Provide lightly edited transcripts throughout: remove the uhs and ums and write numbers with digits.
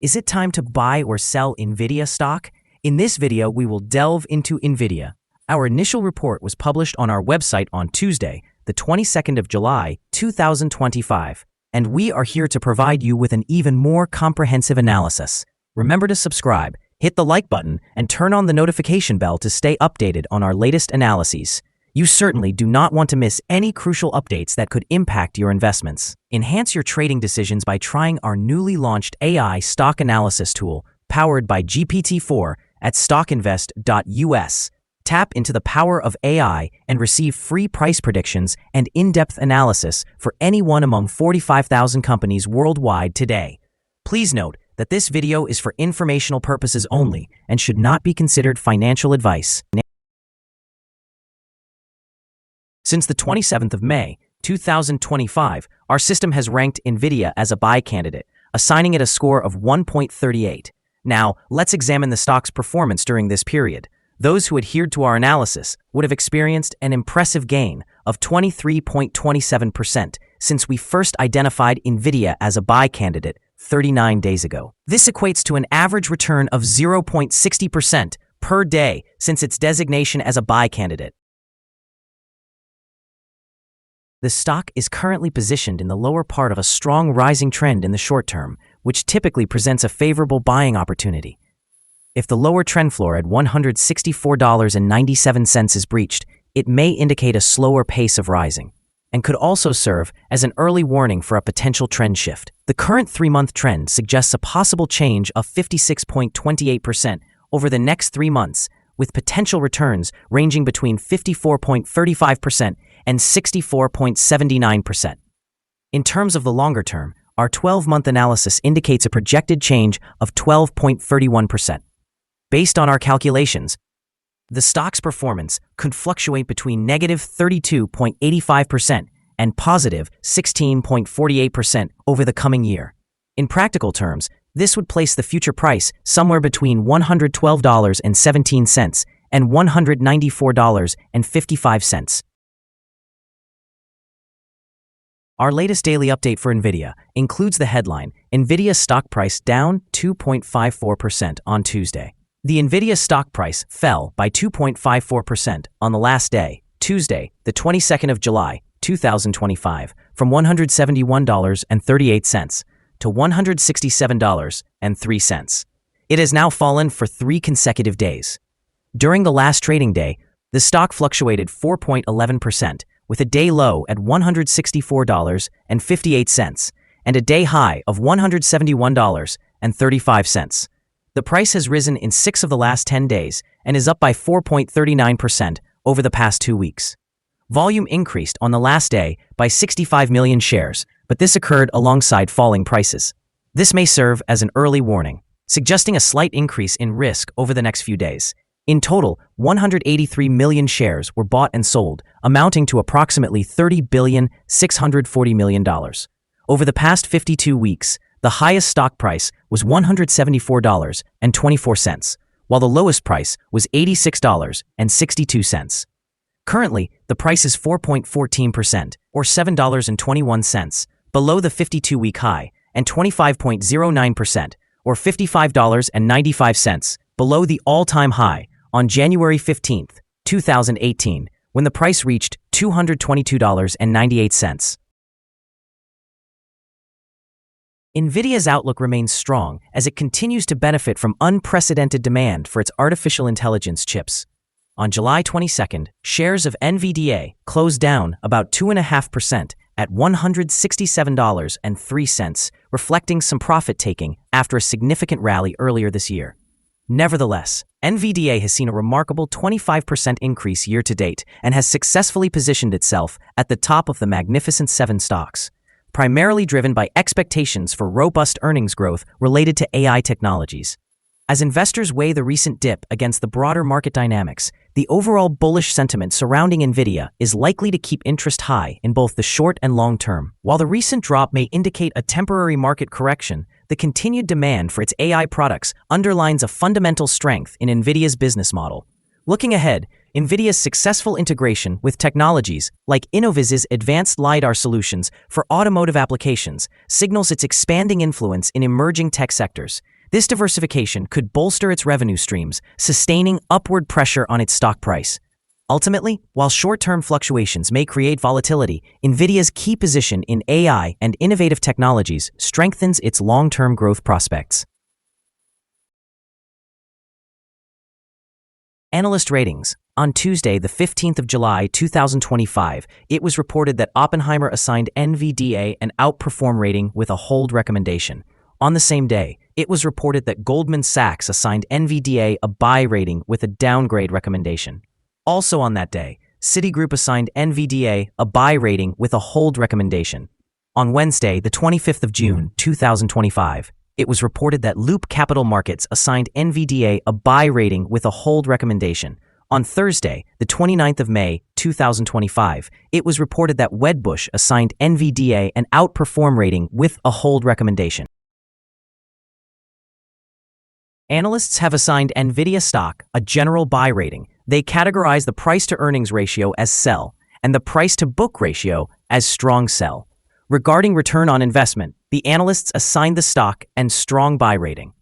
Is it time to buy or sell Nvidia stock? In this video, we will delve into Nvidia. Our initial report was published on our website on Tuesday, the 22nd of July, 2025, and we are here to provide you with an even more comprehensive analysis. Remember to subscribe, hit the like button, and turn on the notification bell to stay updated on our latest analyses. You certainly do not want to miss any crucial updates that could impact your investments. Enhance your trading decisions by trying our newly launched AI stock analysis tool, powered by GPT-4 at StockInvest.us. Tap into the power of AI and receive free price predictions and in-depth analysis for any one among 45,000 companies worldwide today. Please note that this video is for informational purposes only and should not be considered financial advice. Since the 27th of May, 2025, our system has ranked Nvidia as a buy candidate, assigning it a score of 1.38. Now, let's examine the stock's performance during this period. Those who adhered to our analysis would have experienced an impressive gain of 23.27% since we first identified Nvidia as a buy candidate 39 days ago. This equates to an average return of 0.60% per day since its designation as a buy candidate. The stock is currently positioned in the lower part of a strong rising trend in the short term, which typically presents a favorable buying opportunity. If the lower trend floor at $164.97 is breached, it may indicate a slower pace of rising, and could also serve as an early warning for a potential trend shift. The current 3-month trend suggests a possible change of 56.28% over the next 3 months, with potential returns ranging between 54.35% and 64.79%. In terms of the longer term, our 12-month analysis indicates a projected change of 12.31%. Based on our calculations, the stock's performance could fluctuate between negative 32.85% and positive 16.48% over the coming year. In practical terms, this would place the future price somewhere between $112.17 and $194.55. Our latest daily update for Nvidia includes the headline, Nvidia stock price down 2.54% on Tuesday. The Nvidia stock price fell by 2.54% on the last day, Tuesday, the 22nd of July, 2025, from $171.38 to $167.03. It has now fallen for 3 consecutive days. During the last trading day, the stock fluctuated 4.11%, with a day low at $164.58 and a day high of $171.35. The price has risen in 6 of the last 10 days and is up by 4.39% over the past 2 weeks. Volume increased on the last day by 65 million shares, but this occurred alongside falling prices. This may serve as an early warning, suggesting a slight increase in risk over the next few days. In total, 183 million shares were bought and sold, amounting to approximately $30.64 billion. Over the past 52 weeks, the highest stock price was $174.24, while the lowest price was $86.62. Currently, the price is 4.14%, or $7.21, below the 52-week high, and 25.09%, or $55.95, below the all-time high on January 15, 2018, when the price reached $222.98. Nvidia's outlook remains strong as it continues to benefit from unprecedented demand for its artificial intelligence chips. On July 22nd, shares of NVDA closed down about 2.5% at $167.03, reflecting some profit-taking after a significant rally earlier this year. Nevertheless, NVDA has seen a remarkable 25% increase year-to-date and has successfully positioned itself at the top of the Magnificent Seven stocks, primarily driven by expectations for robust earnings growth related to AI technologies. As investors weigh the recent dip against the broader market dynamics, the overall bullish sentiment surrounding Nvidia is likely to keep interest high in both the short and long term. While the recent drop may indicate a temporary market correction, the continued demand for its AI products underlines a fundamental strength in Nvidia's business model. Looking ahead, Nvidia's successful integration with technologies like Innoviz's advanced LiDAR solutions for automotive applications signals its expanding influence in emerging tech sectors. This diversification could bolster its revenue streams, sustaining upward pressure on its stock price. Ultimately, while short-term fluctuations may create volatility, Nvidia's key position in AI and innovative technologies strengthens its long-term growth prospects. Analyst ratings. On Tuesday, the 15th of July, 2025, it was reported that Oppenheimer assigned NVDA an outperform rating with a hold recommendation. On the same day, it was reported that Goldman Sachs assigned NVDA a buy rating with a downgrade recommendation. Also on that day, Citigroup assigned NVDA a buy rating with a hold recommendation. On Wednesday, the 25th of June, 2025, it was reported that Loop Capital Markets assigned NVDA a buy rating with a hold recommendation. On Thursday, the 29th of May, 2025, it was reported that Wedbush assigned NVDA an outperform rating with a hold recommendation. Analysts have assigned Nvidia stock a general buy rating. They categorize the price-to-earnings ratio as sell and the price-to-book ratio as strong sell. Regarding return on investment, the analysts assigned the stock a strong buy rating.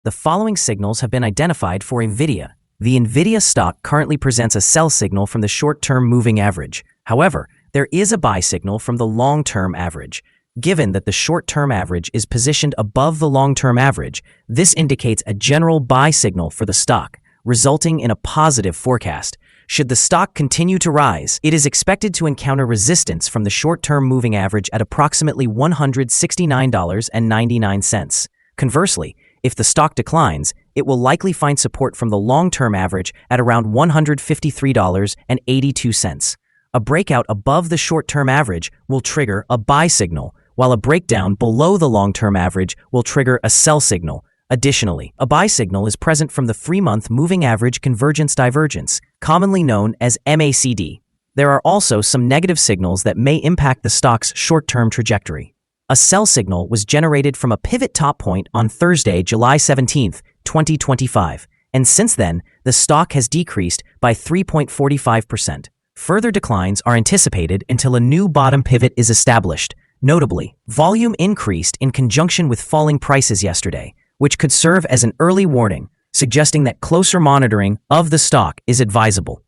The following signals have been identified for Nvidia. The Nvidia stock currently presents a sell signal from the short-term moving average. However, there is a buy signal from the long-term average. Given that the short-term average is positioned above the long-term average, this indicates a general buy signal for the stock, resulting in a positive forecast. Should the stock continue to rise, it is expected to encounter resistance from the short-term moving average at approximately $169.99. Conversely, if the stock declines, it will likely find support from the long-term average at around $153.82. A breakout above the short-term average will trigger a buy signal, while a breakdown below the long-term average will trigger a sell signal. Additionally, a buy signal is present from the 3-month moving average convergence divergence, commonly known as MACD. There are also some negative signals that may impact the stock's short-term trajectory. A sell signal was generated from a pivot top point on Thursday, July 17, 2025, and since then, the stock has decreased by 3.45%. Further declines are anticipated until a new bottom pivot is established. Notably, volume increased in conjunction with falling prices yesterday, which could serve as an early warning, suggesting that closer monitoring of the stock is advisable.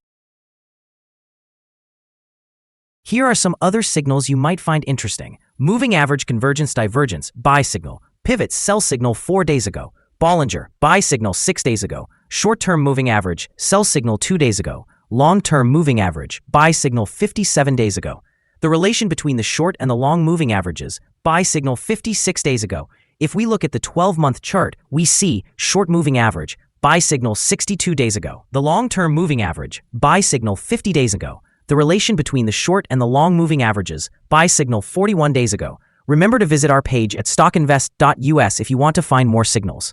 Here are some other signals you might find interesting. Moving average convergence divergence, buy signal. Pivot, sell signal 4 days ago. Bollinger, buy signal 6 days ago. Short-term moving average, sell signal 2 days ago. Long-term moving average, buy signal 57 days ago. The relation between the short and the long moving averages, buy signal 56 days ago. If we look at the 12-month chart, we see short moving average, buy signal 62 days ago. The long-term moving average, buy signal 50 days ago. The relation between the short and the long moving averages, buy signal 41 days ago. Remember to visit our page at StockInvest.us if you want to find more signals.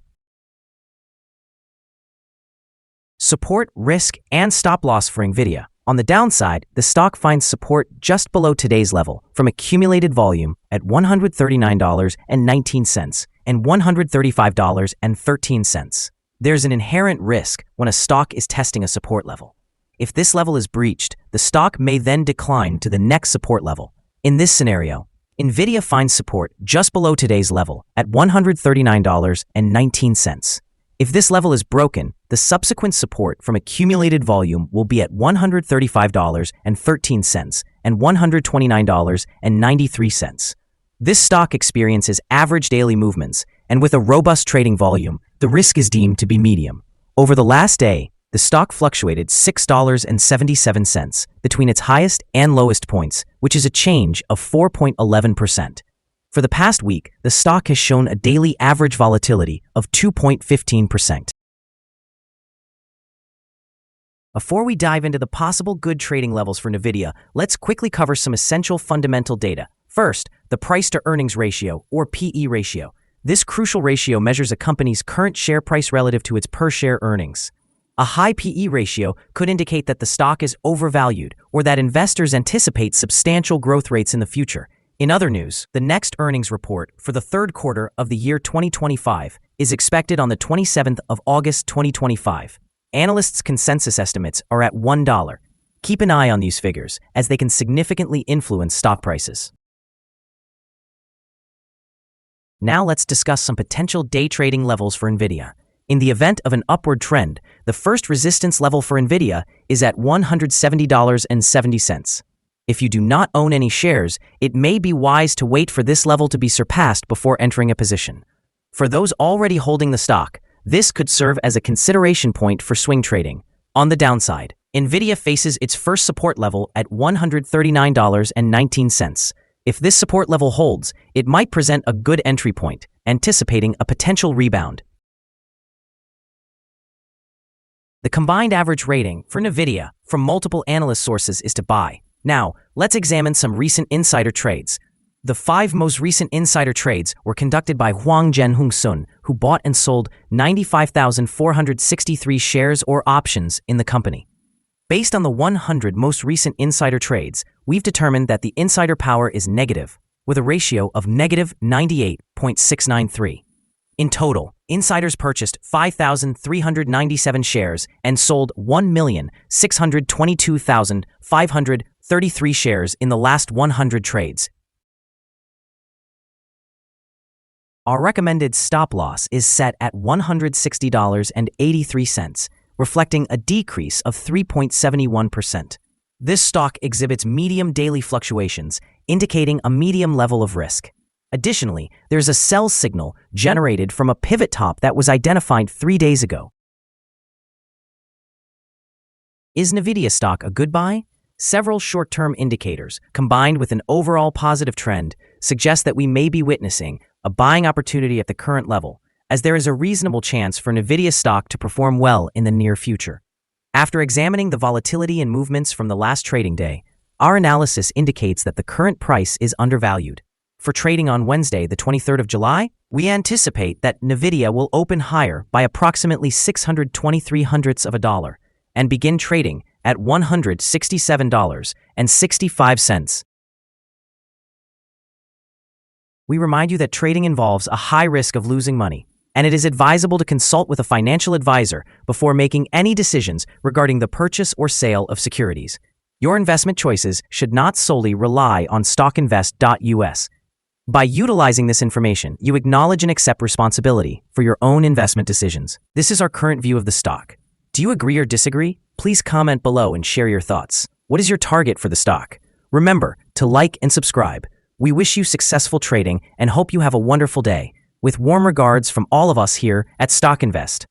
Support, risk, and stop loss for Nvidia. On the downside, the stock finds support just below today's level from accumulated volume at $139.19 and $135.13. There's an inherent risk when a stock is testing a support level. If this level is breached, the stock may then decline to the next support level. In this scenario, Nvidia finds support just below today's level at $139.19. If this level is broken, the subsequent support from accumulated volume will be at $135.13 and $129.93. This stock experiences average daily movements, and with a robust trading volume, the risk is deemed to be medium. Over the last day, the stock fluctuated $6.77 between its highest and lowest points, which is a change of 4.11%. For the past week, the stock has shown a daily average volatility of 2.15%. Before we dive into the possible good trading levels for Nvidia, let's quickly cover some essential fundamental data. First, the price-to-earnings ratio, or PE ratio. This crucial ratio measures a company's current share price relative to its per-share earnings. A high PE ratio could indicate that the stock is overvalued or that investors anticipate substantial growth rates in the future. In other news, the next earnings report for the third quarter of the year 2025 is expected on the 27th of August 2025. Analysts' consensus estimates are at $1. Keep an eye on these figures, as they can significantly influence stock prices. Now let's discuss some potential day trading levels for Nvidia. In the event of an upward trend, the first resistance level for Nvidia is at $170.70. If you do not own any shares, it may be wise to wait for this level to be surpassed before entering a position. For those already holding the stock, this could serve as a consideration point for swing trading. On the downside, Nvidia faces its first support level at $139.19. If this support level holds, it might present a good entry point, anticipating a potential rebound. The combined average rating for Nvidia from multiple analyst sources is to buy. Now, let's examine some recent insider trades. The 5 most recent insider trades were conducted by Huang Jianhong Sun, who bought and sold 95,463 shares or options in the company. Based on the 100 most recent insider trades, we've determined that the insider power is negative, with a ratio of negative 98.693. In total, insiders purchased 5,397 shares and sold 1,622,533 shares in the last 100 trades. Our recommended stop loss is set at $160.83, reflecting a decrease of 3.71%. This stock exhibits medium daily fluctuations, indicating a medium level of risk. Additionally, there's a sell signal generated from a pivot top that was identified 3 days ago. Is Nvidia stock a good buy? Several short-term indicators, combined with an overall positive trend, suggest that we may be witnessing a buying opportunity at the current level, as there is a reasonable chance for Nvidia stock to perform well in the near future. After examining the volatility and movements from the last trading day, our analysis indicates that the current price is undervalued. For trading on Wednesday, the 23rd of July, we anticipate that Nvidia will open higher by approximately 0.0623 and begin trading at $167.65. We remind you that trading involves a high risk of losing money, and it is advisable to consult with a financial advisor before making any decisions regarding the purchase or sale of securities. Your investment choices should not solely rely on StockInvest.us. By utilizing this information, you acknowledge and accept responsibility for your own investment decisions. This is our current view of the stock. Do you agree or disagree? Please comment below and share your thoughts. What is your target for the stock? Remember to like and subscribe. We wish you successful trading and hope you have a wonderful day. With warm regards from all of us here at StockInvest.